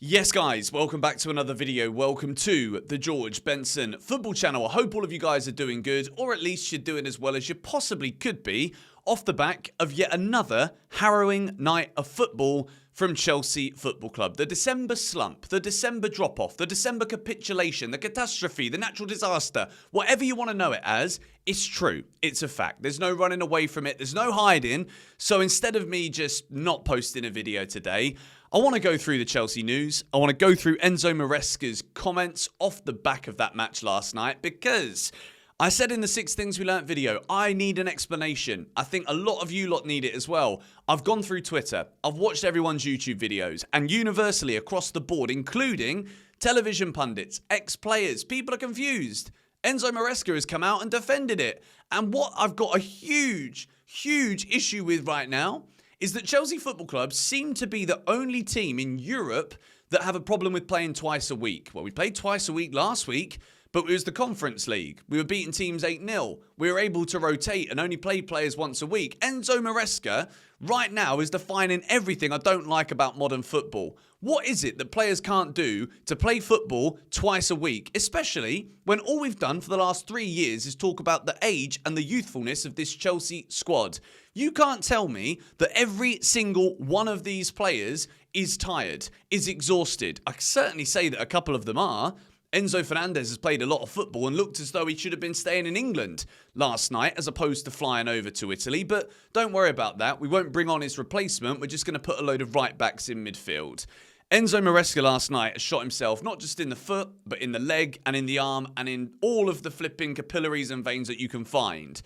Yes guys, welcome back to another video. Welcome to the George Benson Football Channel. I hope all of you guys are doing good, or at least you're doing as well as you possibly could be, off the back of yet another harrowing night of football from Chelsea Football Club. The December slump, the December drop-off, the December capitulation, the catastrophe, the natural disaster, whatever you want to know it as, it's true. It's a fact. There's no running away from it. There's no hiding. So instead of me just not posting a video today, I want to go through the Chelsea news. I want to go through Enzo Maresca's comments off the back of that match last night, because I said in the 6 Things We Learnt video, I need an explanation. I think a lot of you lot need it as well. I've gone through Twitter. I've watched everyone's YouTube videos, and universally across the board, including television pundits, ex-players, people are confused. Enzo Maresca has come out and defended it. And what I've got a huge issue with right now is that Chelsea Football Club seem to be the only team in Europe that have a problem with playing twice a week. Well, we played twice a week last week, but it was the Conference League. We were beating teams 8-0. We were able to rotate and only play players once a week. Enzo Maresca right now is defining everything I don't like about modern football. What is it that players can't do to play football twice a week, especially when all we've done for the last 3 years is talk about the age and the youthfulness of this Chelsea squad? You can't tell me that every single one of these players is tired, is exhausted. I can certainly say that a couple of them are. Enzo Fernandez has played a lot of football and looked as though he should have been staying in England last night as opposed to flying over to Italy. But don't worry about that. We won't bring on his replacement. We're just going to put a load of right-backs in midfield. Enzo Maresca last night has shot himself not just in the foot, but in the leg and in the arm and in all of the flipping capillaries and veins that you can find.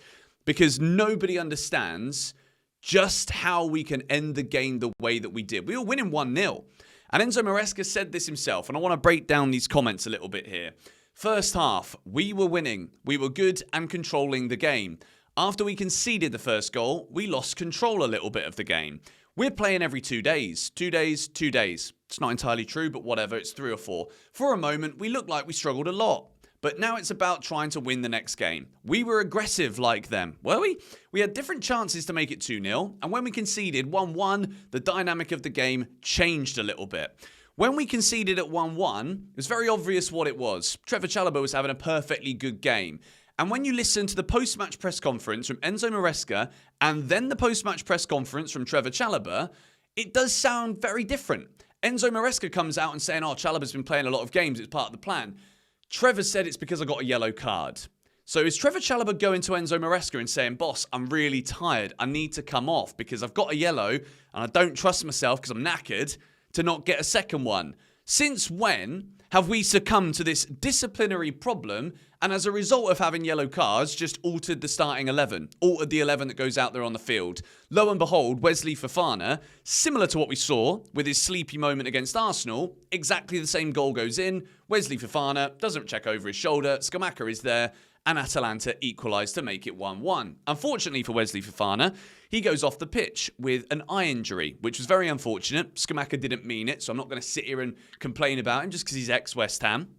Because nobody understands just how we can end the game the way that we did. We were winning 1-0. And Enzo Maresca said this himself, and I want to break down these comments a little bit here. First half, we were winning. We were good and controlling the game. After we conceded the first goal, we lost control a little bit of the game. We're playing every 2 days. 2 days, 2 days. It's not entirely true, but whatever, it's 3 or 4. For a moment, we looked like we struggled a lot. But now it's about trying to win the next game. We were aggressive like them, were we? We had different chances to make it 2-0, and when we conceded 1-1, the dynamic of the game changed a little bit. When we conceded at 1-1, it was very obvious what it was. Trevor Chalobah was having a perfectly good game. And when you listen to the post-match press conference from Enzo Maresca and then the post-match press conference from Trevor Chalobah, it does sound very different. Enzo Maresca comes out and saying, oh, Chalobah's been playing a lot of games, it's part of the plan. Trevor said it's because I got a yellow card. So is Trevor Chalobah going to Enzo Maresca and saying, boss, I'm really tired. I need to come off because I've got a yellow and I don't trust myself because I'm knackered to not get a second one? Since when have we succumbed to this disciplinary problem and as a result of having yellow cards just altered the starting 11, altered the 11 that goes out there on the field? Lo and behold, Wesley Fofana, similar to what we saw with his sleepy moment against Arsenal, exactly the same goal goes in. Wesley Fofana doesn't check over his shoulder, Scamacca is there, and Atalanta equalised to make it 1-1. Unfortunately for Wesley Fofana, he goes off the pitch with an eye injury, which was very unfortunate. Scamacca didn't mean it, so I'm not going to sit here and complain about him just because he's ex-West Ham.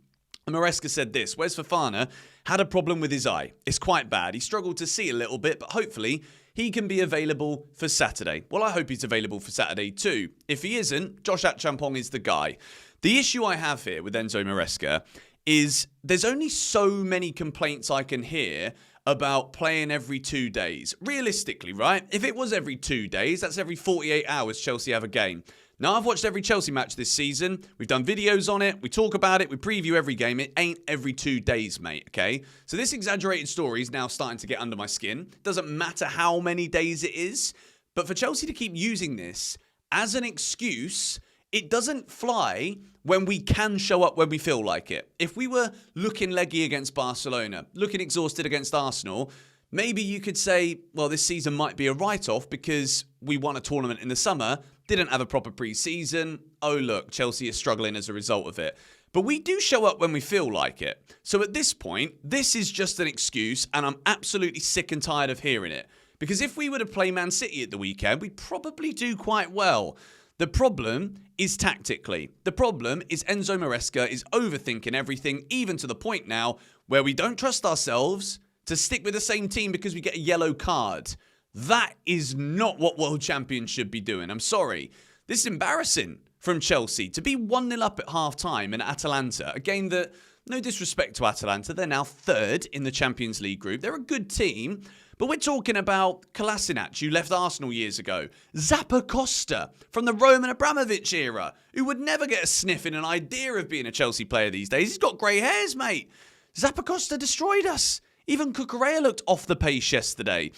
And Maresca said this, Wes Fofana had a problem with his eye. It's quite bad. He struggled to see a little bit, but hopefully he can be available for Saturday. Well, I hope he's available for Saturday too. If he isn't, Josh Achampong is the guy. The issue I have here with Enzo Maresca is there's only so many complaints I can hear about playing every 2 days. Realistically, right? If it was every 2 days, that's every 48 hours Chelsea have a game. Now, I've watched every Chelsea match this season. We've done videos on it. We talk about it. We preview every game. It ain't every 2 days, mate, okay? So this exaggerated story is now starting to get under my skin. Doesn't matter how many days it is. But for Chelsea to keep using this as an excuse, it doesn't fly when we can show up when we feel like it. If we were looking leggy against Barcelona, looking exhausted against Arsenal, maybe you could say, well, this season might be a write-off because we won a tournament in the summer, didn't have a proper pre-season. Oh, look, Chelsea is struggling as a result of it. But we do show up when we feel like it. So at this point, this is just an excuse, and I'm absolutely sick and tired of hearing it. Because if we were to play Man City at the weekend, we'd probably do quite well. The problem is tactically. The problem is Enzo Maresca is overthinking everything, even to the point now where we don't trust ourselves to stick with the same team because we get a yellow card. That is not what world champions should be doing. I'm sorry. This is embarrassing from Chelsea to be 1-0 up at half-time in Atalanta, a game that, no disrespect to Atalanta, they're now third in the Champions League group. They're a good team, but we're talking about Kolasinac, who left Arsenal years ago, Zappacosta from the Roman Abramovich era, who would never get a sniff in an idea of being a Chelsea player these days. He's got grey hairs, mate. Zappacosta destroyed us. Even Cucurella looked off the pace yesterday.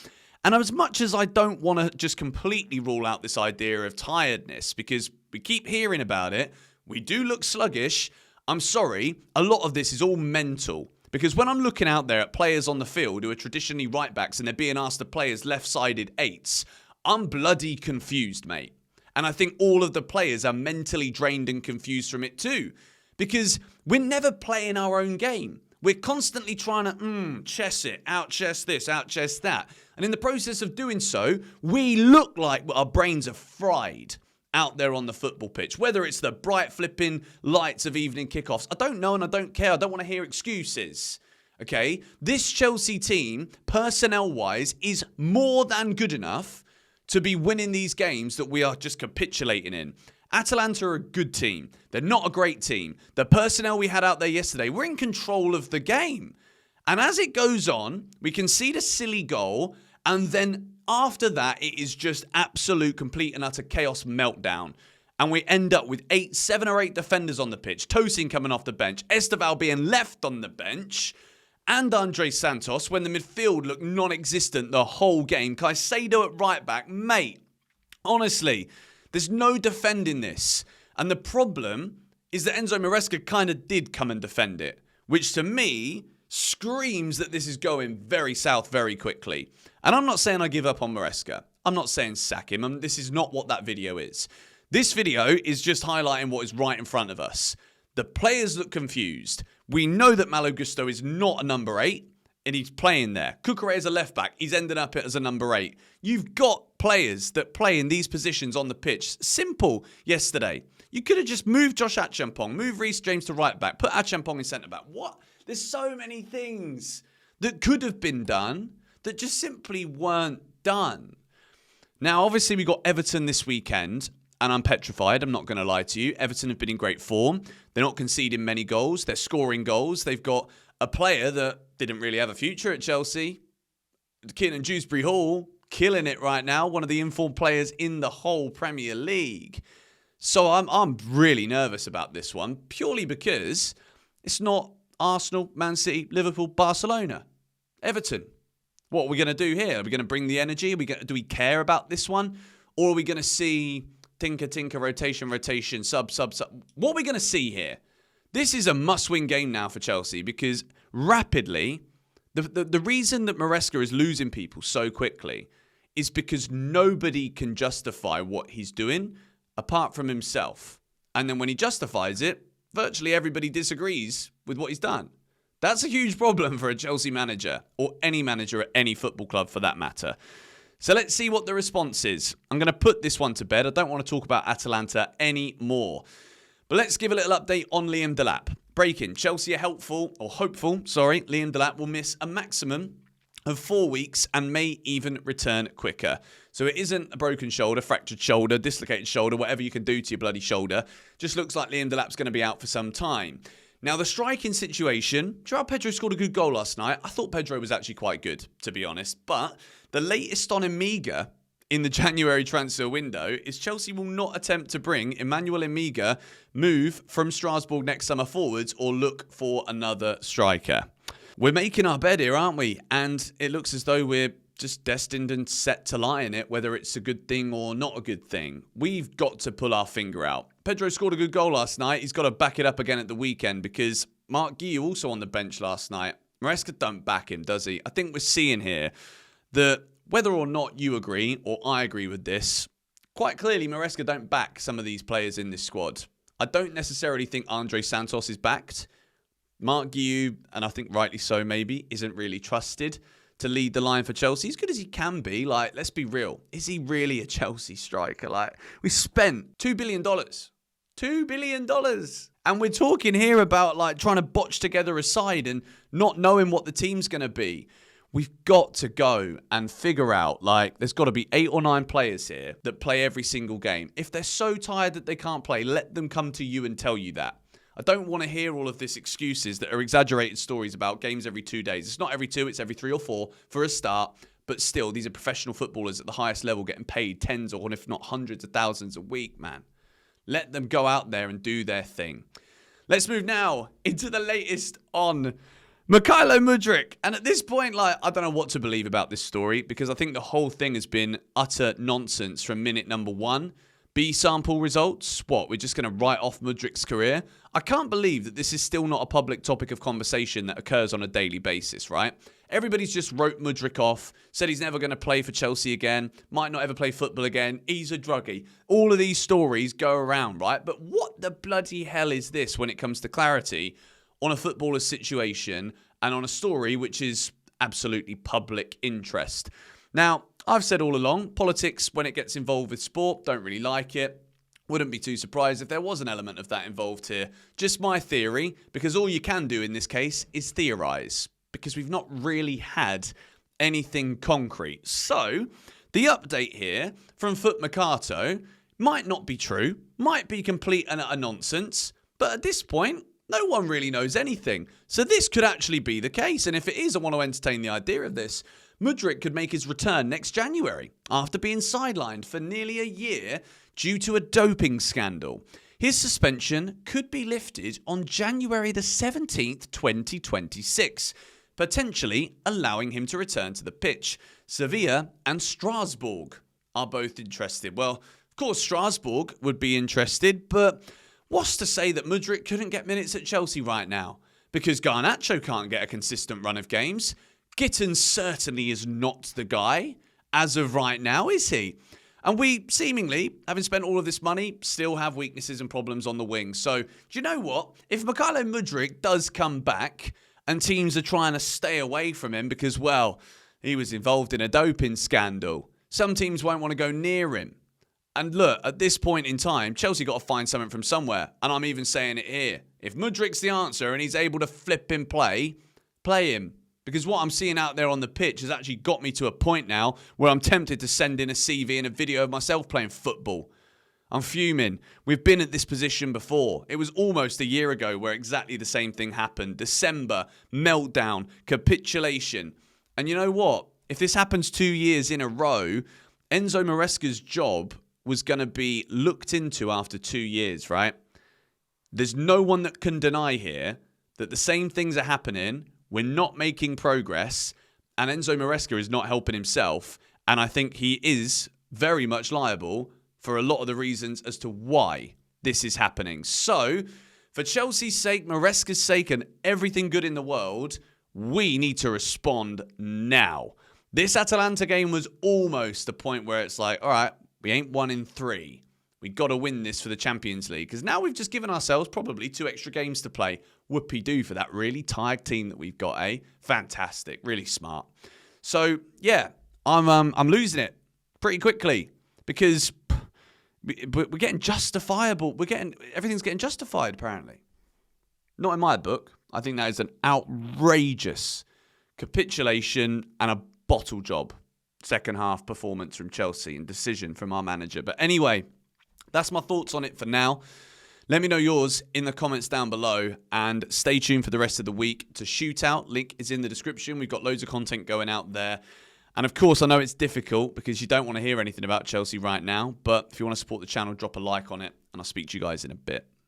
And as much as I don't want to just completely rule out this idea of tiredness, because we keep hearing about it, we do look sluggish. I'm sorry, a lot of this is all mental. Because when I'm looking out there at players on the field who are traditionally right backs and they're being asked to play as left-sided eights, I'm bloody confused, mate. And I think all of the players are mentally drained and confused from it too. Because we're never playing our own game. We're constantly trying to chess it, out-chess this, out-chess that. And in the process of doing so, we look like our brains are fried out there on the football pitch. Whether it's the bright flipping lights of evening kickoffs, I don't know and I don't care. I don't want to hear excuses. Okay? This Chelsea team, personnel-wise, is more than good enough to be winning these games that we are just capitulating in. Atalanta are a good team. They're not a great team. The personnel we had out there yesterday, we're in control of the game. And as it goes on, we concede a silly goal, and then after that, it is just absolute, complete and utter chaos meltdown. And we end up with 7 or 8 defenders on the pitch, Tosin coming off the bench, Esteval being left on the bench, and Andre Santos when the midfield looked non-existent the whole game. Caicedo at right back, mate, honestly, there's no defending this. And the problem is that Enzo Maresca kind of did come and defend it, which to me screams that this is going very south very quickly. And I'm not saying I give up on Maresca. I'm not saying sack him. This is not what that video is. This video is just highlighting what is right in front of us. The players look confused. We know that Malo Gusto is not a number 8. And he's playing there. Cucurella is a left back. He's ended up as a number 8. You've got players that play in these positions on the pitch. Simple yesterday. You could have just moved Josh Achampong, move Reece James to right back, put Achampong in centre back. What? There's so many things that could have been done that just simply weren't done. Now, obviously, we got Everton this weekend, and I'm petrified. I'm not going to lie to you. Everton have been in great form. They're not conceding many goals. They're scoring goals. They've got a player that didn't really have a future at Chelsea. Keenan Dewsbury Hall, killing it right now. One of the informed players in the whole Premier League. So I'm really nervous about this one, purely because it's not Arsenal, Man City, Liverpool, Barcelona. Everton. What are we going to do here? Are we going to bring the energy? Do we care about this one? Or are we going to see tinker, rotation, sub? What are we going to see here? This is a must-win game now for Chelsea because rapidly, the reason that Maresca is losing people so quickly is because nobody can justify what he's doing apart from himself. And then when he justifies it, virtually everybody disagrees with what he's done. That's a huge problem for a Chelsea manager or any manager at any football club for that matter. So let's see what the response is. I'm going to put this one to bed. I don't want to talk about Atalanta anymore. But let's give a little update on Liam Delap. Breaking. Chelsea are hopeful. Liam Delap will miss a maximum of 4 weeks and may even return quicker. So it isn't a broken shoulder, fractured shoulder, dislocated shoulder, whatever you can do to your bloody shoulder. Just looks like Liam Delap's going to be out for some time. Now, the striking situation, Joao Pedro scored a good goal last night. I thought Pedro was actually quite good, to be honest. But the latest on Emiga in the January transfer window is Chelsea will not attempt to bring Emmanuel Emiga, move from Strasbourg next summer forwards, or look for another striker. We're making our bed here, aren't we? And it looks as though we're just destined and set to lie in it, whether it's a good thing or not a good thing. We've got to pull our finger out. Pedro scored a good goal last night. He's got to back it up again at the weekend because Mark Guiu also on the bench last night. Maresca don't back him, does he? I think we're seeing here that whether or not you agree or I agree with this, quite clearly Maresca don't back some of these players in this squad. I don't necessarily think Andre Santos is backed. Mark Guiu, and I think rightly so maybe, isn't really trusted to lead the line for Chelsea. As good as he can be, let's be real. Is he really a Chelsea striker? We spent $2 billion. $2 billion. And we're talking here about, trying to botch together a side and not knowing what the team's going to be. we've got to go and figure out, like, there's got to be 8 or 9 players here that play every single game. If they're so tired that they can't play, let them come to you and tell you that. I don't want to hear all of this excuses that are exaggerated stories about games every 2 days. It's not every 2, it's every 3 or 4 for a start. But still, these are professional footballers at the highest level getting paid tens or if not hundreds of thousands a week, man. Let them go out there and do their thing. Let's move now into the latest on Mudryk. And at this point, like, I don't know what to believe about this story because I think the whole thing has been utter nonsense from minute number 1. B-sample results? What, we're just going to write off Mudryk's career? I can't believe that this is still not a public topic of conversation that occurs on a daily basis, right? Everybody's just wrote Mudryk off, said he's never going to play for Chelsea again, might not ever play football again, he's a druggie. All of these stories go around, right? But what the bloody hell is this when it comes to clarity on a footballer's situation and on a story which is absolutely public interest? Now, I've said all along, politics, when it gets involved with sport, don't really like it. Wouldn't be too surprised if there was an element of that involved here. Just my theory, because all you can do in this case is theorise, because we've not really had anything concrete. So, the update here from Foot Mercato might not be true, might be complete and utter nonsense, but at this point, no one really knows anything. So this could actually be the case, and if it is, I want to entertain the idea of this. Mudryk could make his return next January after being sidelined for nearly a year due to a doping scandal. His suspension could be lifted on January the 17th, 2026, potentially allowing him to return to the pitch. Sevilla and Strasbourg are both interested. Well, of course, Strasbourg would be interested, but what's to say that Mudryk couldn't get minutes at Chelsea right now? Because Garnacho can't get a consistent run of games. Gittins certainly is not the guy as of right now, is he? And we seemingly, having spent all of this money, still have weaknesses and problems on the wing. So, do you know what? If Mykhailo Mudryk does come back and teams are trying to stay away from him because, well, he was involved in a doping scandal, some teams won't want to go near him. And look, at this point in time, Chelsea got to find something from somewhere. And I'm even saying it here. If Mudryk's the answer and he's able to flip him play him. Because what I'm seeing out there on the pitch has actually got me to a point now where I'm tempted to send in a CV and a video of myself playing football. I'm fuming. We've been at this position before. It was almost a year ago where exactly the same thing happened. December, meltdown, capitulation. And you know what? If this happens 2 years in a row, Enzo Maresca's job was going to be looked into after 2 years, right? There's no one that can deny here that the same things are happening. We're not making progress, and Enzo Maresca is not helping himself, and I think he is very much liable for a lot of the reasons as to why this is happening. So, for Chelsea's sake, Maresca's sake, and everything good in the world, we need to respond now. This Atalanta game was almost the point where it's like, all right, we ain't 1 in 3. We got to win this for the Champions League, because now we've just given ourselves probably 2 extra games to play. Whoopie-doo for that really tired team that we've got, eh? Fantastic. Really smart. So, yeah, I'm losing it pretty quickly because we're getting justifiable. Everything's getting justified, apparently. Not in my book. I think that is an outrageous capitulation and a bottle job second half performance from Chelsea and decision from our manager. But anyway, that's my thoughts on it for now. Let me know yours in the comments down below and stay tuned for the rest of the week to Shootout. Link is in the description. We've got loads of content going out there. And of course, I know it's difficult because you don't want to hear anything about Chelsea right now. But if you want to support the channel, drop a like on it and I'll speak to you guys in a bit.